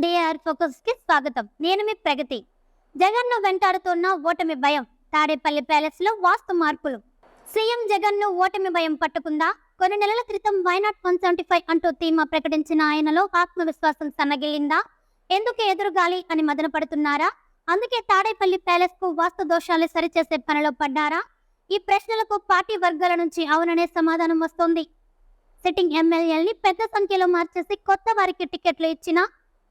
DR focus కి స్వాగతం. నేను మీ ప్రగతి. జగన్ ను వెంటాడుతున్న ఓటమి భయం. తాడేపల్లి ప్యాలెస్ లో వాస్తు మార్పులు. సీఎం జగన్ ను ఓటమి భయం పట్టుకుందా? కొన్ని నెలల క్రితం వైనాట్ 175 అంటూ ధీమా ప్రకటించిన ఆయనలో ఆత్మవిశ్వాసం సన్నగిల్లిందా? ఎందుకు ఎదురుగాలి అని మదన పడుతున్నారా? అందుకే తాడేపల్లి ప్యాలెస్ కు వాస్తు దోషాలు సరిచేసే పనిలో పడ్డారా? ఈ ప్రశ్నలకు పార్టీ వర్గాల నుంచి అవుననే సమాధానం వస్తోంది. సిట్టింగ్ ఎమ్మెల్యేల్ని పెద్ద సంఖ్యలో మార్చేసి కొత్త వారికి టికెట్లు ఇచ్చినా,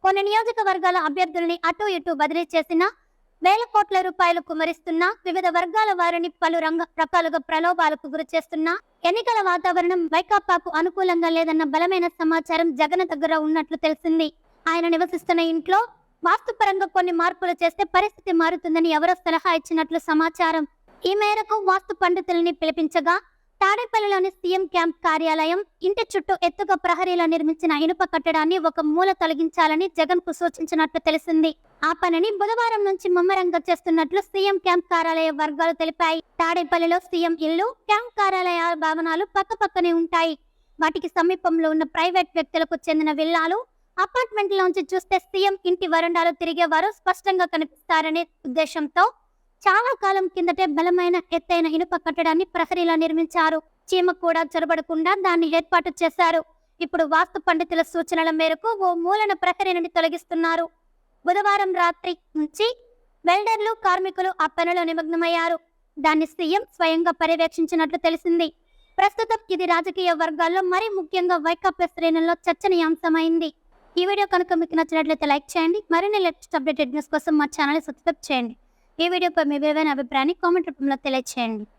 కొన్ని నియోజకవర్గాల అభ్యర్థుల్ని అటూ ఇటూ బదిలీ చేసిన, వేల కోట్ల రూపాయలు కుమరిస్తున్నా, వివిధ వర్గాల వారిని పలు రకాలుగా ప్రలోభాలకు గురి చేస్తున్నా, ఎన్నికల వాతావరణం వైకాపాకు అనుకూలంగా లేదన్న బలమైన సమాచారం జగన్ దగ్గర ఉన్నట్లు తెలిసింది. ఆయన నివసిస్తున్న ఇంట్లో వాస్తుపరంగా కొన్ని మార్పులు చేస్తే పరిస్థితి మారుతుందని ఎవరో సలహా ఇచ్చినట్లు సమాచారం. ఈ మేరకు వాస్తు పండితుల్ని పిలిపించగా, తాడేపల్లిలోని సీఎం క్యాంప్ కార్యాలయం ఇంటి చుట్టూ ఎత్తుగా ప్రహరీలో నిర్మించిన ఇనుప కట్టడాన్ని ఒక మూల తొలగించాలని జగన్ కు సూచించినట్లు తెలిసింది. ఆ పనిని బుధవారం నుంచి ముమ్మరంగా చేస్తున్నట్లు సీఎం క్యాంప్ కార్యాలయ వర్గాలు తెలిపాయి. తాడేపల్లిలో సీఎం ఇల్లు, క్యాంప్ కార్యాలయ భవనాలు పక్కపక్కనే ఉంటాయి. వాటికి సమీపంలో ఉన్న ప్రైవేట్ వ్యక్తులకు చెందిన విల్లాలు, అపార్ట్మెంట్లోంచి చూస్తే సీఎం ఇంటి వరండాలు తిరిగేవారు స్పష్టంగా కనిపిస్తారనే ఉద్దేశంతో చాలా కాలం కిందటే బలమైన ఎత్తైన ఇనుప కట్టడాన్ని ప్రహరీలో నిర్మించారు. చీమ కూడా చొరబడకుండా దాన్ని ఏర్పాటు చేశారు. ఇప్పుడు వాస్తు పండితుల సూచనల మేరకు ఓ మూలన ప్రహరీని తొలగిస్తున్నారు. బుధవారం రాత్రి నుంచి వెల్డర్లు, కార్మికులు ఆ పనిలో నిమగ్నమయ్యారు. దాన్ని సీఎం స్వయంగా పర్యవేక్షించినట్లు తెలిసింది. ప్రస్తుతం ఇది రాజకీయ వర్గాల్లో, మరీ ముఖ్యంగా వైకాపా శ్రేణుల్లో చర్చనీయాంశమైంది. ఈ వీడియో కనుక మీకు నచ్చినట్లయితే లైక్ చేయండి. మరిన్ని లేటెస్ట్ అప్డేటెడ్ న్యూస్ కోసం మా ఛానల్ సబ్స్క్రైబ్ చేయండి. ఈ వీడియోపై మీ విలువైన అభిప్రాయాన్ని కామెంట్ రూపంలో తెలియజేయండి.